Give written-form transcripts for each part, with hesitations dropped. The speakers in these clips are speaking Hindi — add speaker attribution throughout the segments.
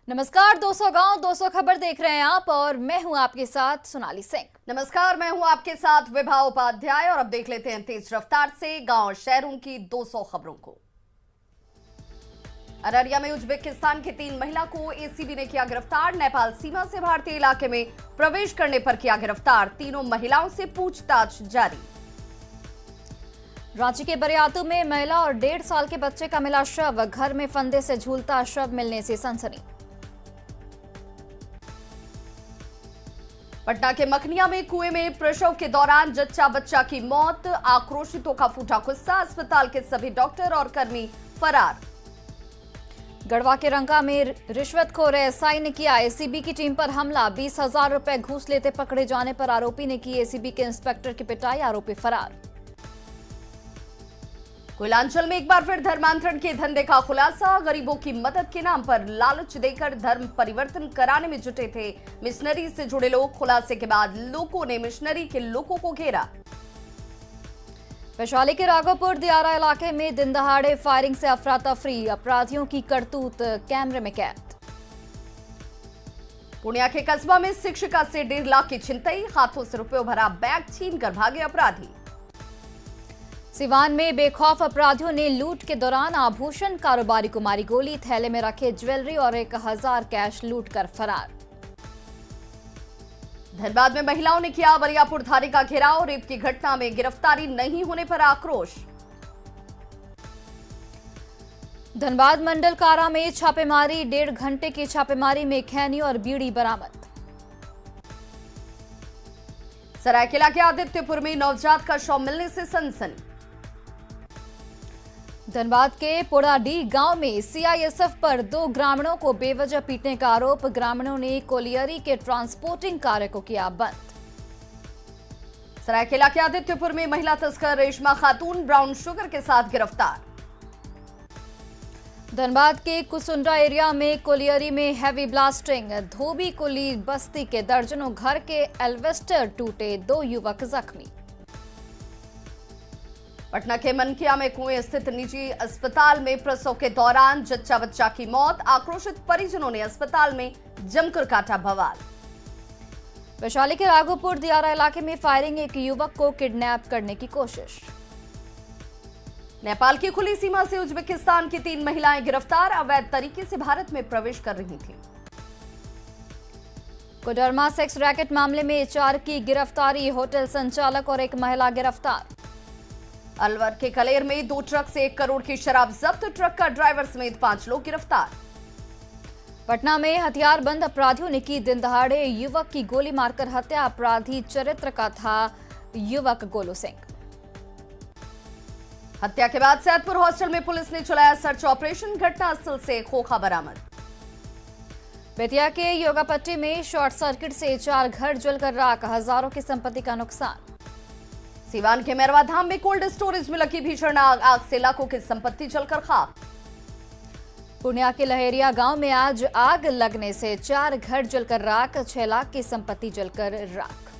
Speaker 1: नमस्कार 200 गांव 200 खबर देख रहे हैं आप और मैं हूं आपके साथ सोनाली सिंह।
Speaker 2: नमस्कार, मैं हूं आपके साथ विभा उपाध्याय और अब देख लेते हैं तेज रफ्तार से गांव शहरों की 200 खबरों को। अररिया में उज्बेकिस्तान की 3 महिला को एसीबी ने किया गिरफ्तार। नेपाल सीमा से भारतीय इलाके में प्रवेश करने पर किया गिरफ्तार। तीनों महिलाओं से पूछताछ जारी।
Speaker 1: रांची के बरियातू में महिला और 1.5 साल के बच्चे का मिला शव। घर में फंदे से झूलता शव मिलने से सनसनी।
Speaker 2: पटना के मखनिया में कुएं में प्रसव के दौरान जच्चा बच्चा की मौत। आक्रोशितों का फूटा गुस्सा। अस्पताल के सभी डॉक्टर और कर्मी फरार।
Speaker 1: गढ़वा के रंका में रिश्वतखोर एसआई ने किया एसीबी की टीम पर हमला। 20,000 रुपए घूस लेते पकड़े जाने पर आरोपी ने की एसीबी के इंस्पेक्टर की पिटाई। आरोपी फरार।
Speaker 2: कोयलांचल में एक बार फिर धर्मांतरण के धंधे का खुलासा। गरीबों की मदद के नाम पर लालच देकर धर्म परिवर्तन कराने में जुटे थे मिशनरी से जुड़े लोग। खुलासे के बाद लोगों ने मिशनरी के लोगों को घेरा।
Speaker 1: वैशाली के राघोपुर दियारा इलाके में दिन दहाड़े फायरिंग से अफरा तफरी। अपराधियों की करतूत कैमरे में कैद।
Speaker 2: पूर्णिया के कस्बा में शिक्षिका से 1.5 लाख की छिनतई। हाथों से रुपयों भरा बैग छीन कर भागे अपराधी।
Speaker 1: सिवान में बेखौफ अपराधियों ने लूट के दौरान आभूषण कारोबारी को मारी गोली। थैले में रखे ज्वेलरी और 1,000 कैश लूट कर फरार।
Speaker 2: धनबाद में महिलाओं ने किया बरियापुर थाने का घेराव। रेप की घटना में गिरफ्तारी नहीं होने पर आक्रोश।
Speaker 1: धनबाद मंडल कारा में छापेमारी। 1.5 घंटे की छापेमारी में खैनी और बीड़ी बरामद।
Speaker 2: सरायकेला के आदित्यपुर में नवजात का शव मिलने से सनसनी।
Speaker 1: धनबाद के पोड़ाडीह गांव में सीआईएसएफ पर 2 ग्रामीणों को बेवजह पीटने का आरोप। ग्रामीणों ने कोलियरी के ट्रांसपोर्टिंग कार्य को किया बंद।
Speaker 2: सरायकेला के आदित्यपुर में महिला तस्कर रेशमा खातून ब्राउन शुगर के साथ गिरफ्तार।
Speaker 1: धनबाद के कुसुंडा एरिया में कोलियरी में हैवी ब्लास्टिंग। धोबी कुली बस्ती के दर्जनों घर के एल्वेस्टर टूटे। 2 युवक जख्मी।
Speaker 2: पटना के मनकिया में कुएं स्थित निजी अस्पताल में प्रसव के दौरान जच्चा बच्चा की मौत। आक्रोशित परिजनों ने अस्पताल में जमकर काटा बवाल।
Speaker 1: वैशाली के राघोपुर दियारा इलाके में फायरिंग। एक युवक को किडनैप करने की कोशिश।
Speaker 2: नेपाल की खुली सीमा से उज्बेकिस्तान की 3 महिलाएं गिरफ्तार। अवैध तरीके से भारत में प्रवेश कर रही थीं।
Speaker 1: कोडरमा सेक्स रैकेट मामले में 4 की गिरफ्तारी। होटल संचालक और एक महिला गिरफ्तार।
Speaker 2: अलवर के कलेर में 2 ट्रक से 1 करोड़ की शराब जब्त। ट्रक का ड्राइवर समेत 5 लोग गिरफ्तार।
Speaker 1: पटना में हथियारबंद अपराधियों ने की दिन दहाड़े युवक की गोली मारकर हत्या। अपराधी चरित्र का था युवक गोलू सिंह।
Speaker 2: हत्या के बाद सैदपुर हॉस्टल में पुलिस ने चलाया सर्च ऑपरेशन। घटनास्थल से खोखा बरामद।
Speaker 1: बेतिया के योगापट्टी में शॉर्ट सर्किट से 4 घर जलकर राख। हजारों की संपत्ति का नुकसान।
Speaker 2: सीवान के मैरवा धाम में कोल्ड स्टोरेज में लगी भीषण आग से लाखों की संपत्ति जलकर खाक।
Speaker 1: पूर्णिया के लहेरिया गांव में आज आग लगने से 4 घर जलकर राख। 6 लाख की संपत्ति जलकर राख।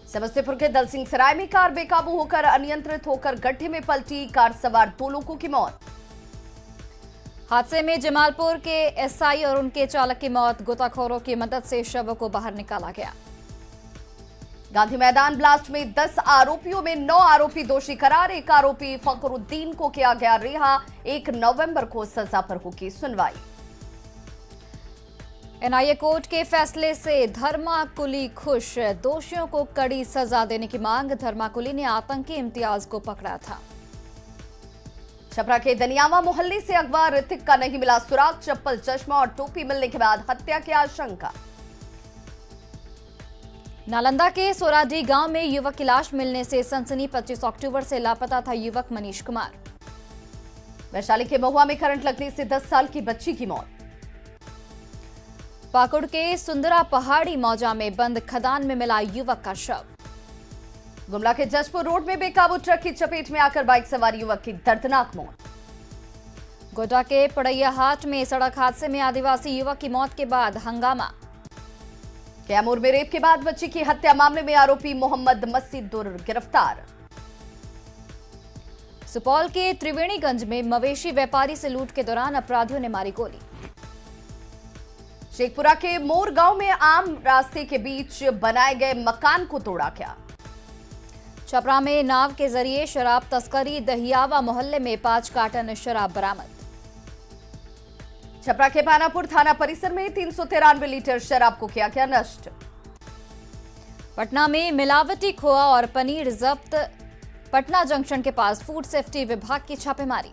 Speaker 2: समस्तीपुर के दलसिंह सराय में कार बेकाबू होकर अनियंत्रित होकर गड्ढे में पलटी। कार सवार 2 लोगों की मौत।
Speaker 1: हादसे में जमालपुर के एसआई और उनके चालक की मौत। गोताखोरों की मदद से शवों को बाहर निकाला गया।
Speaker 2: गांधी मैदान ब्लास्ट में 10 आरोपियों में 9 आरोपी दोषी करार। 1 आरोपी फखरुद्दीन को किया गया रिहा। 1 नवंबर को सजा पर होगी सुनवाई। एनआईए कोर्ट के फैसले से धर्माकुली खुश। दोषियों को कड़ी सजा देने की मांग। धर्माकुली ने आतंकी इम्तियाज को पकड़ा था। छपरा के दनियावा मोहल्ले से अगवा ऋतिक का नहीं मिला सुराग। चप्पल, चश्मा और टोपी मिलने के बाद हत्या की आशंका।
Speaker 1: नालंदा के सोराडीह गांव में युवक की लाश मिलने से सनसनी। 25 अक्टूबर से लापता था युवक मनीष कुमार।
Speaker 2: वैशाली के महुआ में करंट लगने से 10 साल की बच्ची की मौत।
Speaker 1: पाकुड़ के सुंदरा पहाड़ी मौजा में बंद खदान में मिला युवक का शव।
Speaker 2: गुमला के जशपुर रोड में बेकाबू ट्रक की चपेट में आकर बाइक सवार युवक की दर्दनाक मौत।
Speaker 1: गोड्डा के पड़ैया हाट में सड़क हादसे में आदिवासी युवक की मौत के बाद हंगामा।
Speaker 2: कैमूर में रेप के बाद बच्ची की हत्या मामले में आरोपी मोहम्मद मसीदुर गिरफ्तार।
Speaker 1: सुपौल के त्रिवेणीगंज में मवेशी व्यापारी से लूट के दौरान अपराधियों ने मारी गोली।
Speaker 2: शेखपुरा के मोर गांव में आम रास्ते के बीच बनाए गए मकान को तोड़ा क्या? छपरा में नाव के जरिए शराब तस्करी, दहियावा मोहल्ले में 5 कार्टन शराब बरामद। छपरा के पानापुर थाना परिसर में 393 लीटर शराब को किया गया नष्ट। पटना में मिलावटी खोआ और पनीर जब्त, पटना जंक्शन के पास फूड सेफ्टी विभाग की छापेमारी।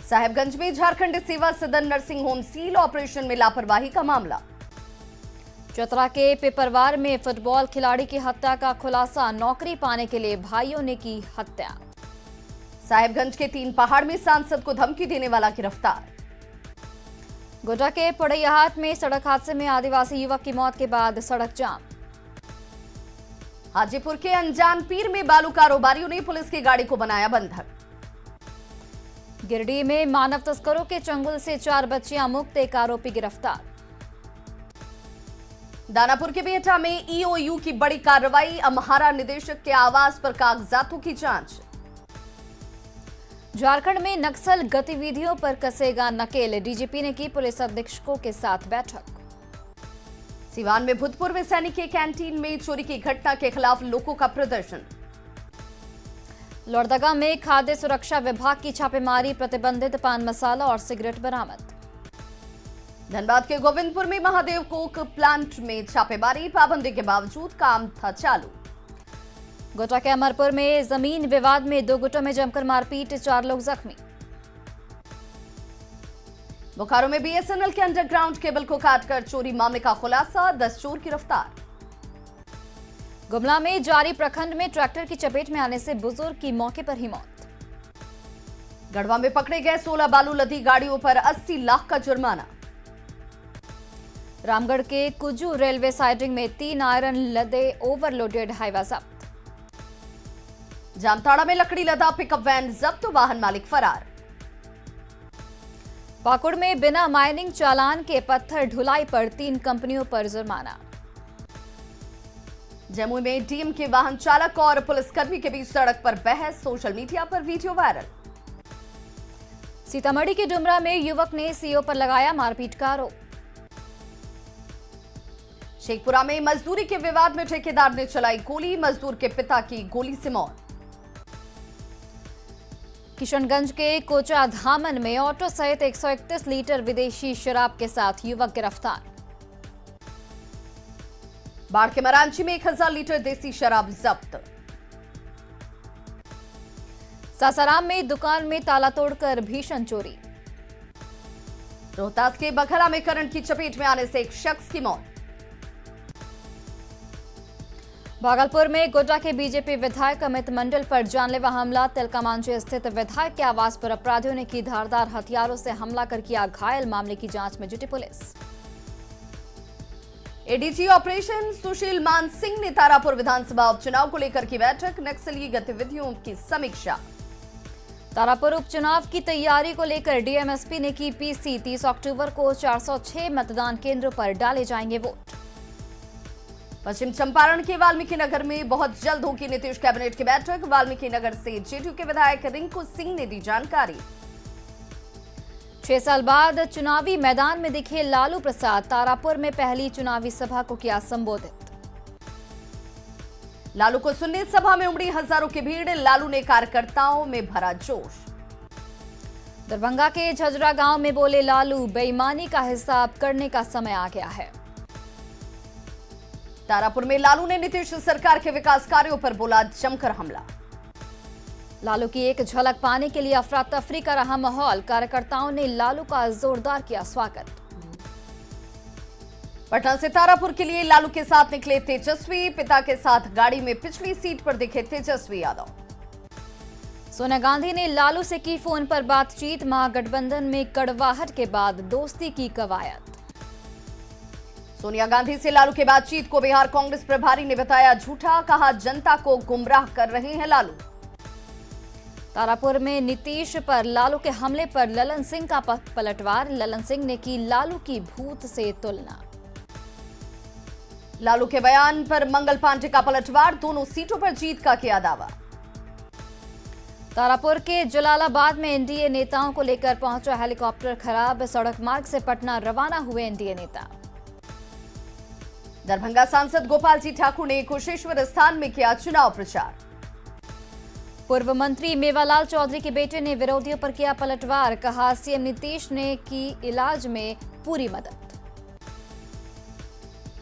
Speaker 2: साहेबगंज में झारखंड सेवा सदन नर्सिंग होम सील, ऑपरेशन में लापरवाही का मामला। चतरा के पेपरवार में फुटबॉल खिलाड़ी की हत्या का खुलासा, नौकरी पाने के लिए भाइयों ने की हत्या। साहेबगंज के 3 पहाड़ में सांसद को धमकी देने वाला गिरफ्तार। गोड्डा के पड़ैयाहाट में सड़क हादसे में आदिवासी युवक की मौत के बाद सड़क जाम। हाजीपुर के अनजान पीर में बालू कारोबारियों ने पुलिस की गाड़ी को बनाया बंधक। गिरिडीह में मानव तस्करों के चंगुल से 4 बच्चियां मुक्त, एक आरोपी गिरफ्तार। दानापुर के बेहटा में ईओयू की बड़ी कार्रवाई, अम्हारा निदेशक के आवास पर कागजातों की जांच। झारखंड में नक्सल गतिविधियों पर कसेगा नकेल, डीजीपी ने की पुलिस अधीक्षकों के साथ बैठक। सिवान में भूतपूर्व सैनिक के कैंटीन में चोरी की घटना के खिलाफ लोगों का प्रदर्शन। लोहरदगा में खाद्य सुरक्षा विभाग की छापेमारी, प्रतिबंधित पान मसाला और सिगरेट बरामद। धनबाद के गोविंदपुर में महादेव कोक प्लांट में छापेमारी, पाबंदी के बावजूद काम था चालू। गोड्डा के अमरपुर में जमीन विवाद में 2 गुटों में जमकर मारपीट, 4 लोग जख्मी। बोकारो में बीएसएनएल के अंडरग्राउंड केबल को काटकर चोरी मामले का खुलासा, 10 चोर गिरफ्तार। गुमला में जारी प्रखंड में ट्रैक्टर की चपेट में आने से बुजुर्ग की मौके पर ही मौत। गढ़वा में पकड़े गए 16 बालू लदी गाड़ियों पर 80 लाख का जुर्माना। रामगढ़ के कुजू रेलवे साइडिंग में 3 आयरन लदे ओवरलोडेड हाईवा जब्त। जामताड़ा में लकड़ी लदा पिकअप वैन जब्त, वाहन मालिक फरार। पाकुड़ में बिना माइनिंग चालान के पत्थर ढुलाई पर 3 कंपनियों पर जुर्माना। जमुई में डीएम के वाहन चालक और पुलिसकर्मी के बीच सड़क पर बहस, सोशल मीडिया पर वीडियो वायरल। सीतामढ़ी के डुमरा में युवक ने सीओ पर लगाया मारपीट का आरोप। शेखपुरा में मजदूरी के विवाद में ठेकेदार ने चलाई गोली, मजदूर के पिता की गोली से मौत। किशनगंज के कोचा धामन में ऑटो सहित 131 लीटर विदेशी शराब के साथ युवक गिरफ्तार। बाढ़ के मरांची में 1000 लीटर देसी शराब जब्त। सासाराम में दुकान में ताला तोड़कर भीषण चोरी। रोहतास के बघला में करंट की चपेट में आने से एक शख्स की मौत। भागलपुर में गोड्डा के बीजेपी विधायक अमित मंडल पर जानलेवा हमला, तिलकामांझी स्थित विधायक के आवास पर अपराधियों ने की धारदार हथियारों से हमला कर किया घायल, मामले की जांच में जुटी पुलिस। एडीजी ऑपरेशन सुशील मान सिंह ने तारापुर विधानसभा उपचुनाव को लेकर की बैठक, नक्सली गतिविधियों की समीक्षा। तारापुर उपचुनाव की तैयारी को लेकर डीएमएसपी ने की पीसी, 30 अक्टूबर को 406 मतदान केंद्रों पर डाले जाएंगे वोट। पश्चिम चंपारण के वाल्मीकि नगर में बहुत जल्द होगी नीतीश कैबिनेट की बैठक, वाल्मीकि नगर से जेडीयू के विधायक रिंकू सिंह ने दी जानकारी। 6 साल बाद चुनावी मैदान में दिखे लालू प्रसाद, तारापुर में पहली चुनावी सभा को किया संबोधित। लालू को सुनने सभा में उमड़ी हजारों की भीड़, लालू ने कार्यकर्ताओं में भरा जोश। दरभंगा के झजरा गांव में बोले लालू, बेईमानी का हिसाब करने का समय आ गया है। तारापुर में लालू ने नीतीश सरकार के विकास कार्यों पर बोला जमकर हमला। लालू की एक झलक पाने के लिए अफरा तफरी का रहा माहौल, कार्यकर्ताओं ने लालू का जोरदार किया स्वागत। पटना से तारापुर के लिए लालू के साथ निकले तेजस्वी, पिता के साथ गाड़ी में पिछली सीट पर दिखे तेजस्वी यादव। सोनिया गांधी ने लालू से की फोन पर बातचीत, महागठबंधन में कड़वाहट के बाद दोस्ती की कवायद। सोनिया गांधी से लालू की बातचीत को बिहार कांग्रेस प्रभारी ने बताया झूठा, कहा जनता को गुमराह कर रहे हैं लालू। तारापुर में नीतीश पर लालू के हमले पर ललन सिंह का पलटवार, ललन सिंह ने की लालू की भूत से तुलना। लालू के बयान पर मंगल पांडे का पलटवार, दोनों सीटों पर जीत का किया दावा। तारापुर के जलालाबाद में एनडीए नेताओं को लेकर पहुंचा हेलीकॉप्टर खराब, सड़क मार्ग से पटना रवाना हुए एनडीए नेता। दरभंगा सांसद गोपाल जी ठाकुर ने कुशेश्वर स्थान में किया चुनाव प्रचार। पूर्व मंत्री मेवालाल चौधरी के बेटे ने विरोधियों पर किया पलटवार, कहा सीएम नीतीश ने की इलाज में पूरी मदद।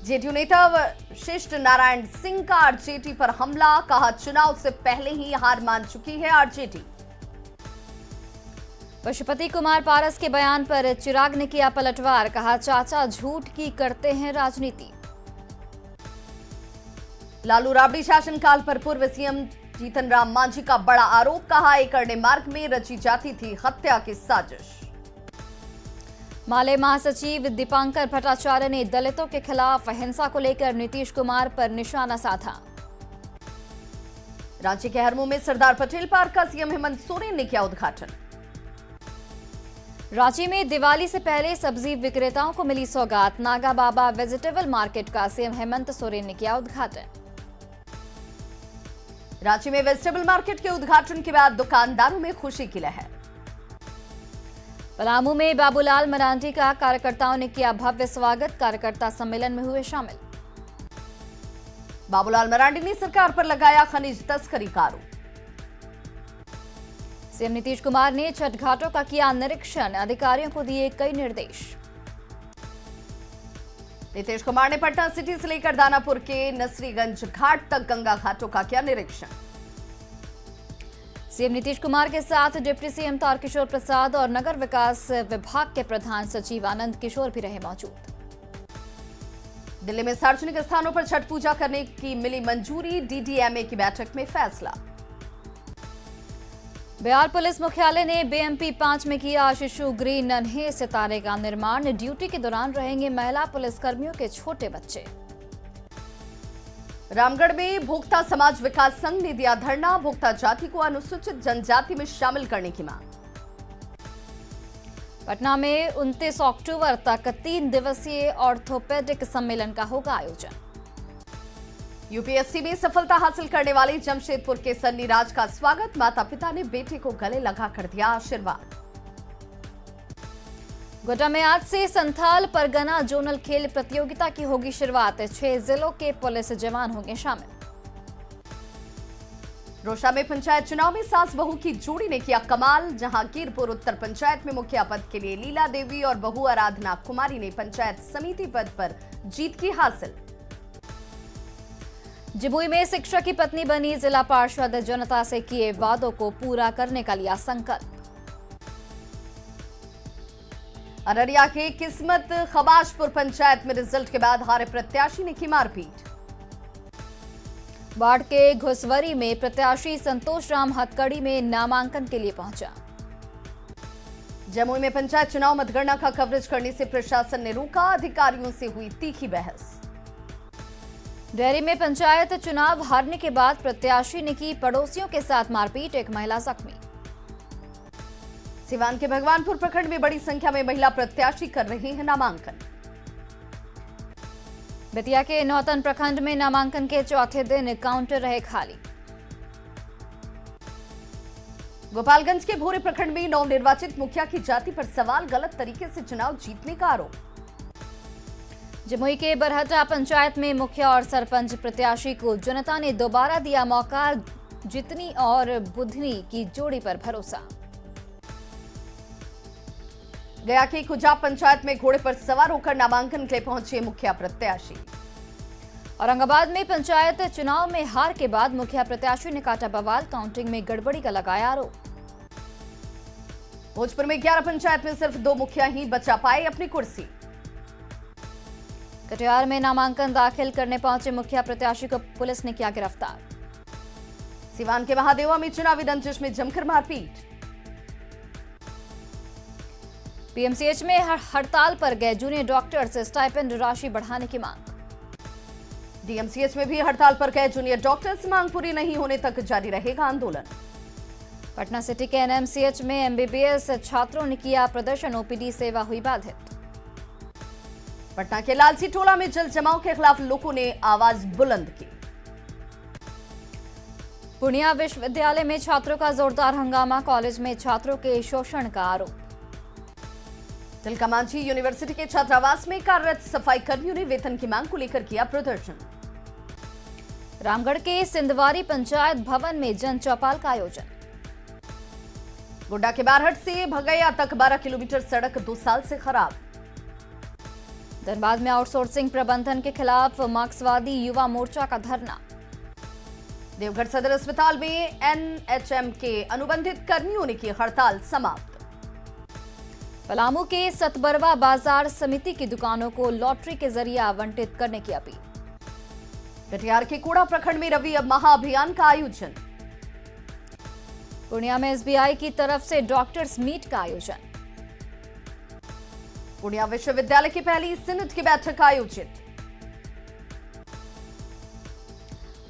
Speaker 2: जेडीयू नेता वशिष्ठ नारायण सिंह का आरजेडी पर हमला, कहा चुनाव से पहले ही हार मान चुकी है आरजेडी। पशुपति कुमार पारस के बयान पर चिराग ने किया पलटवार, कहा चाचा झूठ की करते हैं राजनीति। लालू राबड़ी शासनकाल पर पूर्व सीएम जीतन राम मांझी का बड़ा आरोप, कहा एकरने मार्ग में रची जाती थी हत्या की साजिश। माले महासचिव दीपांकर भट्टाचार्य ने दलितों के खिलाफ हिंसा को लेकर नीतीश कुमार पर निशाना साधा। रांची के हरमू में सरदार पटेल पार्क का सीएम हेमंत सोरेन ने किया उद्घाटन। रांची में दिवाली से पहले सब्जी विक्रेताओं को मिली सौगात, नागा बाबा वेजिटेबल मार्केट का सीएम हेमंत सोरेन ने किया उद्घाटन। रांची में वेजिटेबल मार्केट के उद्घाटन के बाद दुकानदारों में खुशी की लहर। पलामू में बाबूलाल मरांडी का कार्यकर्ताओं ने किया भव्य स्वागत, कार्यकर्ता सम्मेलन में हुए शामिल। बाबूलाल मरांडी ने सरकार पर लगाया खनिज तस्करी का आरोप। सीएम नीतीश कुमार ने छठ घाटों का किया निरीक्षण, अधिकारियों को दिए कई निर्देश। नीतीश कुमार ने पटना सिटी से लेकर दानापुर के नसरीगंज घाट तक गंगा घाटों का किया निरीक्षण। सीएम नीतीश कुमार के साथ डिप्टी सीएम तारकिशोर प्रसाद और नगर विकास विभाग के प्रधान सचिव आनंद किशोर भी रहे मौजूद। दिल्ली में सार्वजनिक स्थानों पर छठ पूजा करने की मिली मंजूरी, डीडीएमए की बैठक में फैसला। बिहार पुलिस मुख्यालय ने बीएमपी 5 में किया शिशु गृह नन्हे सितारे का निर्माण, ड्यूटी के दौरान रहेंगे महिला पुलिसकर्मियों के छोटे बच्चे। रामगढ़ में भोक्ता समाज विकास संघ ने दिया धरना, भोक्ता जाति को अनुसूचित जनजाति में शामिल करने की मांग। पटना में 29 अक्टूबर तक 3 दिवसीय ऑर्थोपेडिक सम्मेलन का होगा आयोजन। यूपीएससी में सफलता हासिल करने वाले जमशेदपुर के सन्नी राज का स्वागत, माता पिता ने बेटे को गले लगाकर दिया आशीर्वाद। गोड्डा में आज से संथाल परगना जोनल खेल प्रतियोगिता की होगी शुरुआत, 6 जिलों के पुलिस जवान होंगे शामिल। रोशा में पंचायत चुनाव में सास बहू की जोड़ी ने किया कमाल, जहांगीरपुर उत्तर पंचायत में मुखिया पद के लिए लीला देवी और बहू आराधना कुमारी ने पंचायत समिति पद पर जीत की हासिल। जमुई में शिक्षक की पत्नी बनी जिला पार्षद, जनता से किए वादों को पूरा करने का लिया संकल्प। अररिया के किस्मत खबाशपुर पंचायत में रिजल्ट के बाद हारे प्रत्याशी ने की मारपीट। बाढ़ के घुसवरी में प्रत्याशी संतोष राम हथकड़ी में नामांकन के लिए पहुंचा। जमुई में पंचायत चुनाव मतगणना का कवरेज करने से प्रशासन ने रोका, अधिकारियों से हुई तीखी बहस। डेहरी में पंचायत चुनाव हारने के बाद प्रत्याशी ने की पड़ोसियों के साथ मारपीट, एक महिला जख्मी। सिवान के भगवानपुर प्रखंड में बड़ी संख्या में महिला प्रत्याशी कर रहे हैं नामांकन। बेतिया के नौतन प्रखंड में नामांकन के चौथे दिन काउंटर रहे खाली। गोपालगंज के भोरे प्रखंड में नवनिर्वाचित मुखिया की जाति पर सवाल, गलत तरीके से चुनाव जीतने का आरोप। जमुई के बरहटा पंचायत में मुखिया और सरपंच प्रत्याशी को जनता ने दोबारा दिया मौका, जितनी और बुधनी की जोड़ी पर भरोसा। गया की कुजाब पंचायत में घोड़े पर सवार होकर नामांकन के लिए पहुंचे मुखिया प्रत्याशी। औरंगाबाद में पंचायत चुनाव में हार के बाद मुखिया प्रत्याशी ने काटा बवाल, काउंटिंग में गड़बड़ी का लगाया आरोप। भोजपुर में 11 पंचायत में सिर्फ 2 मुखिया ही बचा पाए अपनी कुर्सी। कटिहार में नामांकन दाखिल करने पहुंचे मुखिया प्रत्याशी को पुलिस ने किया गिरफ्तार। सिवान के महादेवा में चुनावी रंजिश में जमकर मारपीट। पीएमसीएच में हड़ताल पर गए जूनियर डॉक्टर से स्टाइपेंड राशि बढ़ाने की मांग। डीएमसीएच में भी हड़ताल पर गए जूनियर डॉक्टर्स, मांग पूरी नहीं होने तक जारी रहेगा आंदोलन। पटना सिटी के एनएमसीएच में एमबीबीएस छात्रों ने किया प्रदर्शन, ओपीडी सेवा हुई बाधित। पटना के लालसी टोला में जल जमाव के खिलाफ लोगों ने आवाज बुलंद की। पूर्णिया विश्वविद्यालय में छात्रों का जोरदार हंगामा, कॉलेज में छात्रों के शोषण का आरोप। तिलका मांझी यूनिवर्सिटी के छात्रावास में कार्यरत सफाई कर्मियों ने वेतन की मांग को लेकर किया प्रदर्शन।
Speaker 1: रामगढ़ के सिंधवारी पंचायत भवन में जन चौपाल का आयोजन।
Speaker 2: गोड्डा के बारहट से भगैया तक 12 किलोमीटर सड़क 2 साल से खराब।
Speaker 1: धनबाद में आउटसोर्सिंग प्रबंधन के खिलाफ मार्क्सवादी युवा मोर्चा का धरना।
Speaker 2: देवघर सदर अस्पताल में एनएचएम के अनुबंधित कर्मियों ने की हड़ताल समाप्त।
Speaker 1: पलामू के सतबरवा बाजार समिति की दुकानों को लॉटरी के जरिए आवंटित करने की अपील।
Speaker 2: कटिहार के कोड़ा प्रखंड में रवि महाअभियान का आयोजन।
Speaker 1: पूर्णिया में एसबीआई की तरफ से डॉक्टर्स मीट का आयोजन।
Speaker 2: पूर्णिया विश्वविद्यालय की पहली सीनेट की बैठक आयोजित।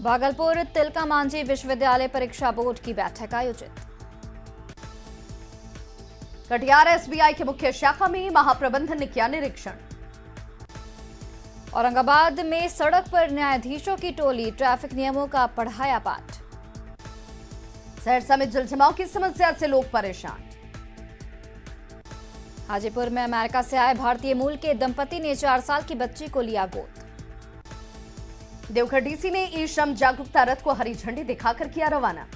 Speaker 1: भागलपुर तिलका मांझी विश्वविद्यालय परीक्षा बोर्ड की बैठक आयोजित।
Speaker 2: कटिहार एसबीआई के मुख्य शाखा में महाप्रबंधन ने किया निरीक्षण।
Speaker 1: औरंगाबाद में सड़क पर न्यायाधीशों की टोली ट्रैफिक नियमों का पढ़ाया पाठ।
Speaker 2: सहरसा में जलजमाव की समस्या से लोग परेशान।
Speaker 1: हाजीपुर में अमेरिका से आए भारतीय मूल के दंपति ने 4 साल की बच्ची को लिया गोद।
Speaker 2: देवघर डीसी ने ई श्रम जागरूकता रथ को हरी झंडी दिखाकर किया रवाना।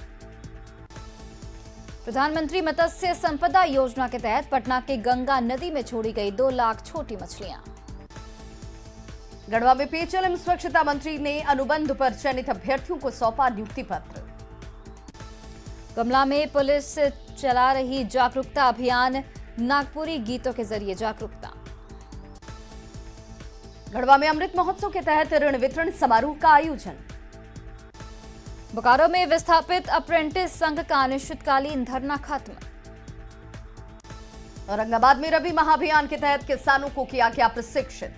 Speaker 1: प्रधानमंत्री मत्स्य संपदा योजना के तहत पटना के गंगा नदी में छोड़ी गई 2 लाख छोटी मछलियां।
Speaker 2: गढ़वा में पेयजल एवं स्वच्छता मंत्री ने अनुबंध पर चयनित अभ्यर्थियों को सौंपा नियुक्ति पत्र।
Speaker 1: कमला में पुलिस चला रही जागरूकता अभियान, नागपुरी गीतों के जरिए जागरूकता।
Speaker 2: गढ़वा में अमृत महोत्सव के तहत ऋण वितरण समारोह का आयोजन।
Speaker 1: बोकारो में विस्थापित अप्रेंटिस संघ का अनिश्चितकालीन धरना खत्म।
Speaker 2: औरंगाबाद में रबी महाअभियान के तहत किसानों को किया गया प्रशिक्षित।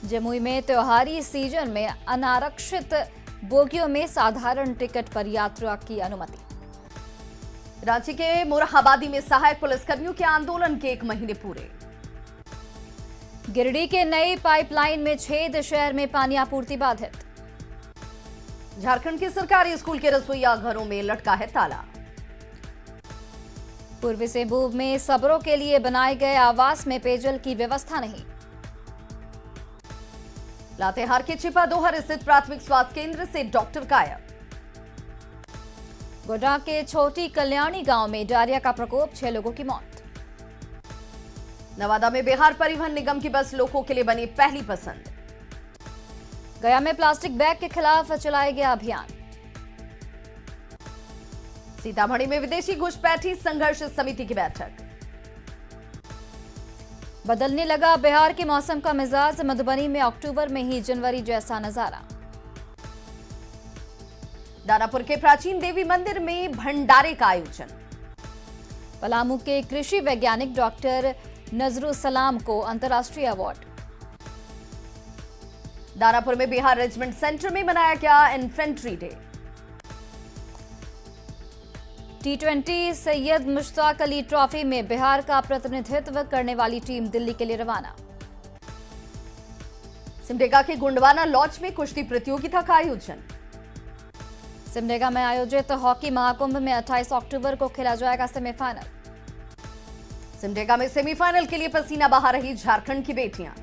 Speaker 1: जमुई में त्योहारी सीजन में अनारक्षित बोगियों में साधारण टिकट पर यात्रा की अनुमति।
Speaker 2: रांची के मुराहाबादी में सहायक पुलिसकर्मियों के आंदोलन के 1 महीने पूरे।
Speaker 1: गिरिडीह के नई पाइपलाइन में छेद, शहर में पानी आपूर्ति बाधित।
Speaker 2: झारखंड के सरकारी स्कूल के रसोईया घरों में लटका है ताला।
Speaker 1: पूर्वी सिंहभूम में सबरों के लिए बनाए गए आवास में पेयजल की व्यवस्था नहीं।
Speaker 2: लातेहार के छिपादोहर स्थित प्राथमिक स्वास्थ्य केंद्र से डॉक्टर गायब।
Speaker 1: गोड्डा के छोटी कल्याणी गांव में डायरिया का प्रकोप, 6 लोगों की मौत।
Speaker 2: नवादा में बिहार परिवहन निगम की बस लोगों के लिए बनी पहली पसंद।
Speaker 1: गया में प्लास्टिक बैग के खिलाफ चलाया गया अभियान।
Speaker 2: सीतामढ़ी में विदेशी घुसपैठी संघर्ष समिति की बैठक।
Speaker 1: बदलने लगा बिहार के मौसम का मिजाज, मधुबनी में अक्टूबर में ही जनवरी जैसा नजारा।
Speaker 2: दानापुर के प्राचीन देवी मंदिर में भंडारे का आयोजन।
Speaker 1: पलामू के कृषि वैज्ञानिक डॉक्टर नजरुसलाम को अंतर्राष्ट्रीय अवार्ड।
Speaker 2: दानापुर में बिहार रेजिमेंट सेंटर में मनाया गया infantry day.
Speaker 1: T20 Syed Mushtaq Ali trophy में बिहार का प्रतिनिधित्व करने वाली टीम दिल्ली के लिए रवाना।
Speaker 2: सिमडेगा के गुंडवाना लॉज में कुश्ती प्रतियोगिता का आयोजन।
Speaker 1: सिमडेगा में आयोजित हॉकी महाकुंभ में 28 अक्टूबर को खेला जाएगा सेमीफाइनल।
Speaker 2: सिमडेगा में सेमीफाइनल के लिए पसीना बहा रही झारखंड की बेटियां।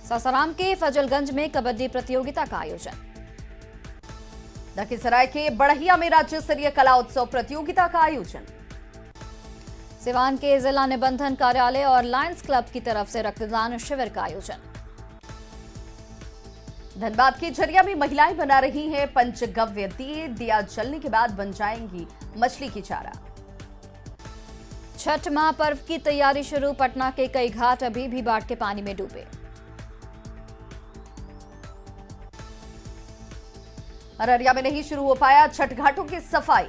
Speaker 1: सासाराम के फजलगंज में कबड्डी प्रतियोगिता का आयोजन।
Speaker 2: लखीसराय के बढ़हिया में राज्य स्तरीय कला उत्सव प्रतियोगिता का आयोजन।
Speaker 1: सिवान के जिला निबंधन कार्यालय और लायंस क्लब की तरफ से रक्तदान शिविर का आयोजन।
Speaker 2: धनबाद के झरिया में महिलाएं बना रही हैं पंचगव्य दिए, दिया जलने के बाद बन जाएंगी मछली की चारा।
Speaker 1: छठ महापर्व की तैयारी शुरू, पटना के कई घाट अभी भी बाढ़ के पानी में डूबे।
Speaker 2: अररिया में नहीं शुरू हो पाया छठ घाटों की सफाई।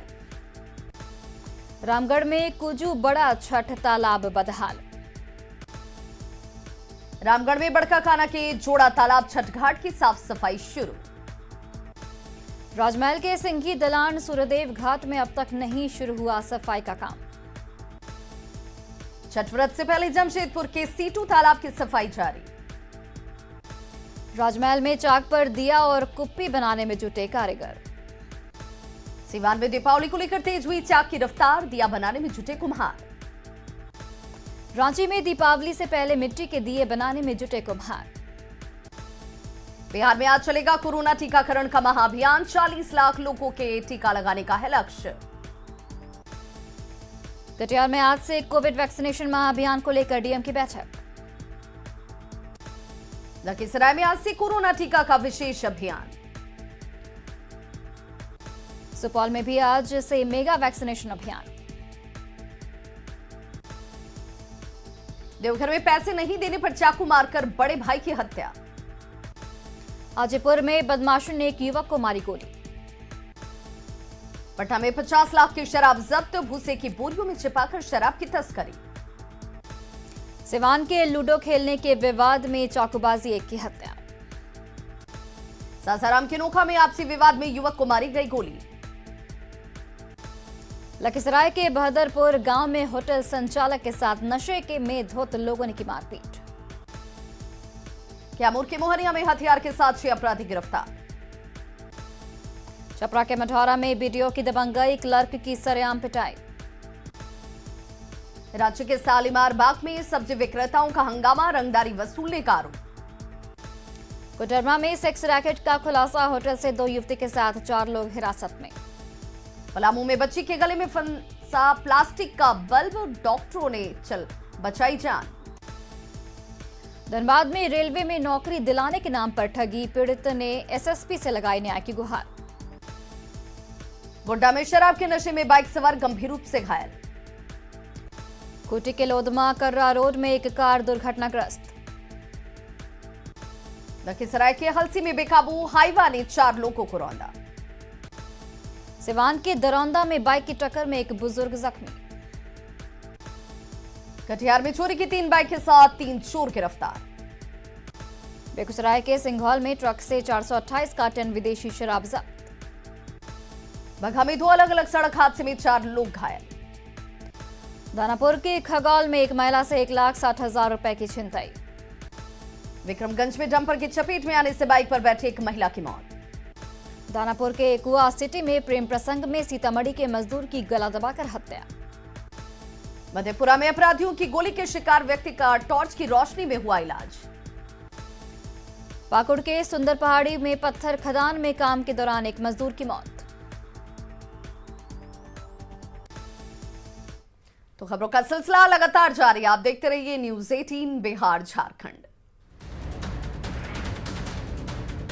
Speaker 1: रामगढ़ में कुजू बड़ा छठ तालाब बदहाल।
Speaker 2: रामगढ़ में बड़काकाना के जोड़ा तालाब छठ घाट की साफ सफाई शुरू।
Speaker 1: राजमहल के सिंघी दलान सूर्यदेव घाट में अब तक नहीं शुरू हुआ सफाई का काम।
Speaker 2: छठ व्रत से पहले जमशेदपुर के सीटू तालाब की सफाई जारी।
Speaker 1: राजमहल में चाक पर दिया और कुप्पी बनाने में जुटे कारीगर।
Speaker 2: सिवान में दीपावली को लेकर तेज हुई चाक की रफ्तार, दिया बनाने में जुटे कुम्हार।
Speaker 1: रांची में दीपावली से पहले मिट्टी के दिए बनाने में जुटे कुम्हार।
Speaker 2: बिहार में आज चलेगा कोरोना टीकाकरण का महाअभियान। 40 लाख लोगों के टीका लगाने का है लक्ष्य।
Speaker 1: कटिहार में आज से कोविड वैक्सीनेशन महाअभियान को लेकर डीएम की बैठक।
Speaker 2: लखीसराय में आज से कोरोना टीका का विशेष अभियान।
Speaker 1: सुपौल में भी आज से मेगा वैक्सीनेशन अभियान।
Speaker 2: देवघर में पैसे नहीं देने पर चाकू मारकर बड़े भाई की हत्या।
Speaker 1: हाजीपुर में बदमाशों ने एक युवक को मारी गोली।
Speaker 2: पटना में 50 लाख की शराब जब्त, भूसे की बोरियों में छिपाकर शराब की तस्करी।
Speaker 1: सिवान के लूडो खेलने के विवाद में चाकूबाजी, एक की हत्या।
Speaker 2: सासाराम के नोखा में आपसी विवाद में युवक को मारी गई गोली।
Speaker 1: लखीसराय के बहदरपुर गांव में होटल संचालक के साथ नशे के में धुत लोगों ने की मारपीट।
Speaker 2: कैमूर के मोहनिया में हथियार के साथ 6 अपराधी गिरफ्तार।
Speaker 1: छपरा के मठौरा में बीडीओ की दबंगई, क्लर्क की सरेआम पिटाई।
Speaker 2: राज्य के शालीमार बाग में सब्जी विक्रेताओं का हंगामा, रंगदारी वसूलने का आरोप।
Speaker 1: कोडरमा में सेक्स रैकेट का खुलासा, होटल से 2 युवती के साथ 4 लोग हिरासत में।
Speaker 2: पलामू में बच्ची के गले में फंसा प्लास्टिक का बल्ब, डॉक्टरों ने चल बचाई जान।
Speaker 1: धनबाद में रेलवे में नौकरी दिलाने के नाम पर ठगी, पीड़ित ने एसएसपी से लगाई न्याय की गुहार।
Speaker 2: गोड्डा में शराब के नशे में बाइक सवार गंभीर रूप से घायल।
Speaker 1: खूंटी के लोधमा कर्रा रोड में एक कार दुर्घटनाग्रस्त।
Speaker 2: लखीसराय के हलसी में बेकाबू हाईवा ने 4 लोगों को रौंदा।
Speaker 1: सिवान के दरौंदा में बाइक की टक्कर में एक बुजुर्ग जख्मी।
Speaker 2: कटिहार में चोरी की 3 बाइक के साथ 3 चोर गिरफ्तार।
Speaker 1: बेगूसराय के सिंघौल में ट्रक से 428 कार्टन विदेशी शराब जब्त।
Speaker 2: बघा में 2 अलग अलग सड़क हादसे में 4 लोग घायल।
Speaker 1: दानापुर के खगौल में एक महिला से 1,60,000 रुपए की छिनताई।
Speaker 2: विक्रमगंज में डंपर की चपेट में आने से बाइक पर बैठे एक महिला की मौत।
Speaker 1: दानापुर के कुआ सिटी में प्रेम प्रसंग में सीतामढ़ी के मजदूर की गला दबाकर हत्या।
Speaker 2: मधेपुरा में अपराधियों की गोली के शिकार व्यक्ति का टॉर्च की रोशनी में हुआ इलाज।
Speaker 1: पाकुड़ के सुंदर पहाड़ी में पत्थर खदान में काम के दौरान एक मजदूर की मौत।
Speaker 2: तो खबरों का सिलसिला लगातार जारी, आप देखते रहिए न्यूज़ 18 बिहार झारखंड।